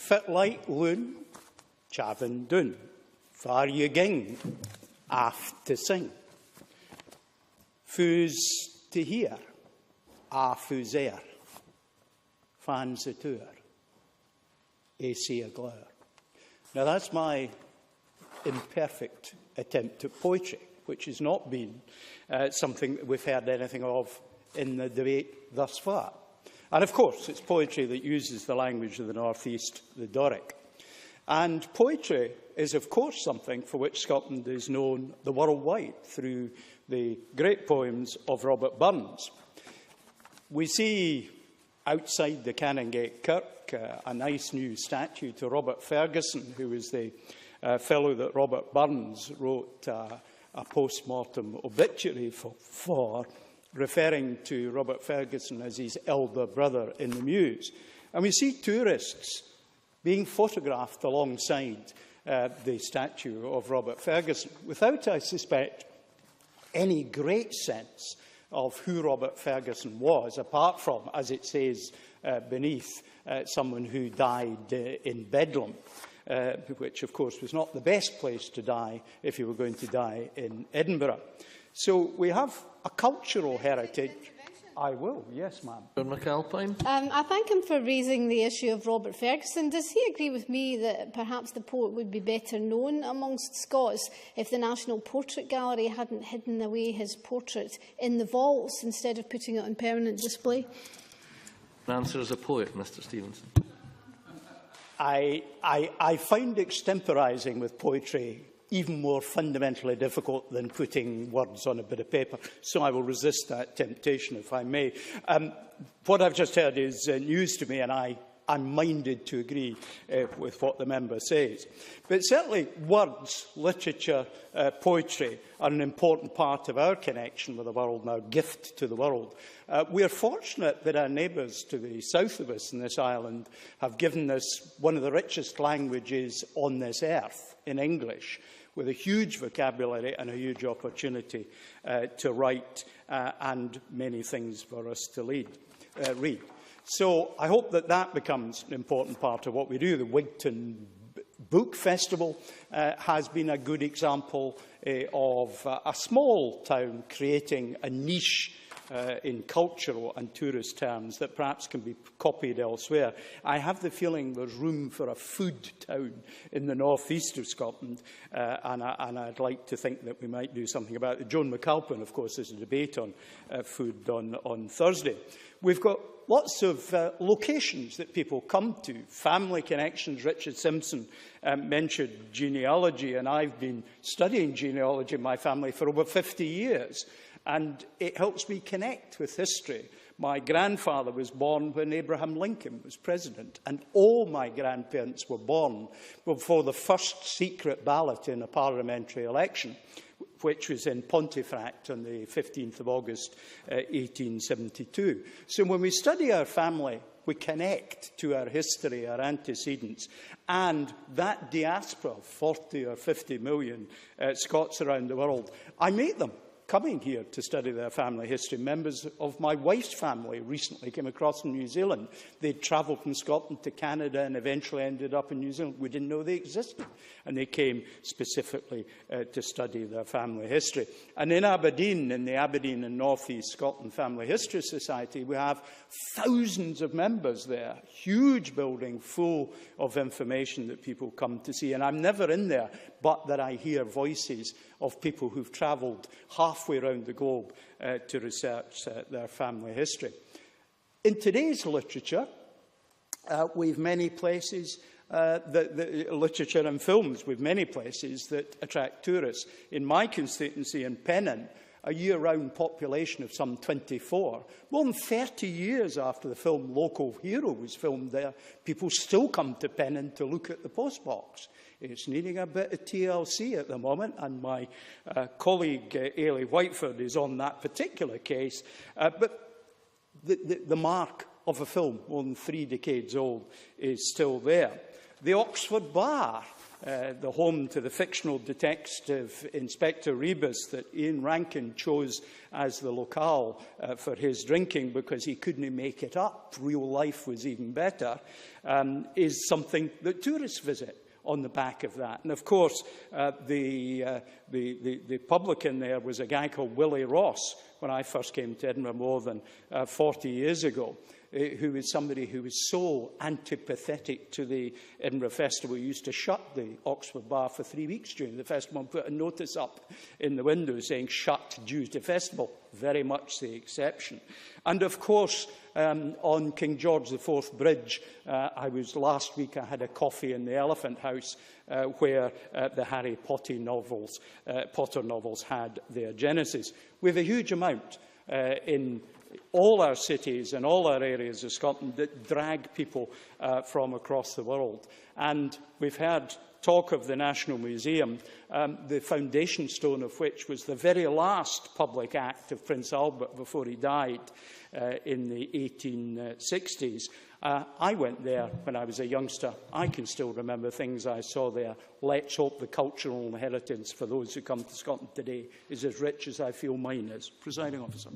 Fit light loon, chavin doon. Far ye ging, aft to sing. Fus to hear, a fus air. Fans a tour, AC a glare. Now that's my imperfect attempt at poetry, which has not been something that we've heard anything of in the debate thus far. And of course, it's poetry that uses the language of the North East, the Doric. And poetry is, of course, something for which Scotland is known the worldwide through the great poems of Robert Burns. We see outside the Canongate Kirk a nice new statue to Robert Ferguson, who was the fellow that Robert Burns wrote a post-mortem obituary for, referring to Robert Ferguson as his elder brother in the Muse. And we see tourists being photographed alongside the statue of Robert Ferguson, without, I suspect, any great sense of who Robert Ferguson was, apart from, as it says beneath, someone who died in Bedlam, which, of course, was not the best place to die if you were going to die in Edinburgh. So we have a cultural heritage. I will, yes, ma'am. McAlpine. I thank him for raising the issue of Robert Ferguson. Does he agree with me that perhaps the poet would be better known amongst Scots if the National Portrait Gallery hadn't hidden away his portrait in the vaults instead of putting it on permanent display? An answer as a poet, Mr. Stevenson. I find extemporising with poetry even more fundamentally difficult than putting words on a bit of paper, so I will resist that temptation, if I may. What I've just heard is news to me, and I'm minded to agree with what the member says. But certainly words, literature, poetry are an important part of our connection with the world and our gift to the world. We are fortunate that our neighbours to the south of us in this island have given us one of the richest languages on this earth, in English, with a huge vocabulary and a huge opportunity to write and many things for us to read. So I hope that that becomes an important part of what we do. The Wigton Book Festival has been a good example of a small town creating a niche in cultural and tourist terms that perhaps can be copied elsewhere. I have the feeling there's room for a food town in the north-east of Scotland, and I'd like to think that we might do something about it. Joan McAlpine, of course, there's a debate on food on Thursday. We've got lots of locations that people come to, family connections. Richard Simpson mentioned genealogy, and I've been studying genealogy in my family for over 50 years. And it helps me connect with history. My grandfather was born when Abraham Lincoln was president, and all my grandparents were born before the first secret ballot in a parliamentary election, which was in Pontefract on the 15th of August, 1872. So when we study our family, we connect to our history, our antecedents, and that diaspora of 40 or 50 million Scots around the world, I meet them coming here to study their family history. Members of my wife's family recently came across from New Zealand. They'd travelled from Scotland to Canada and eventually ended up in New Zealand. We didn't know they existed. And they came specifically to study their family history. And in Aberdeen, in the Aberdeen and North East Scotland Family History Society, we have thousands of members there. Huge building full of information that people come to see. And I'm never in there but that I hear voices of people who've travelled halfway around the globe to research their family history. In today's literature, we've many places, the literature and films, we've many places that attract tourists. In my constituency in Pennon, a year-round population of some 24. More than 30 years after the film Local Hero was filmed there, people still come to Pennon to look at the postbox. It's needing a bit of TLC at the moment, and my colleague Ailey Whiteford is on that particular case. But the mark of a film, more than 3 decades old, is still there. The Oxford Bar the home to the fictional detective Inspector Rebus that Ian Rankin chose as the locale for his drinking because he couldn't make it up. Real life was even better, is something that tourists visit on the back of that. And of course, the publican there was a guy called Willie Ross when I first came to Edinburgh more than 40 years ago, who is somebody who was so antipathetic to the Edinburgh Festival. He used to shut the Oxford Bar for 3 weeks during the festival and put a notice up in the window saying shut due to festival. Very much the exception. And of course, on King George IV Bridge, last week I had a coffee in the Elephant House where the Harry Potter novels had their genesis. We have a huge amount in all our cities and all our areas of Scotland that drag people from across the world. And we've heard talk of the National Museum, the foundation stone of which was the very last public act of Prince Albert before he died in the 1860s. I went there when I was a youngster. I can still remember things I saw there. Let's hope the cultural inheritance for those who come to Scotland today is as rich as I feel mine is. Presiding Officer.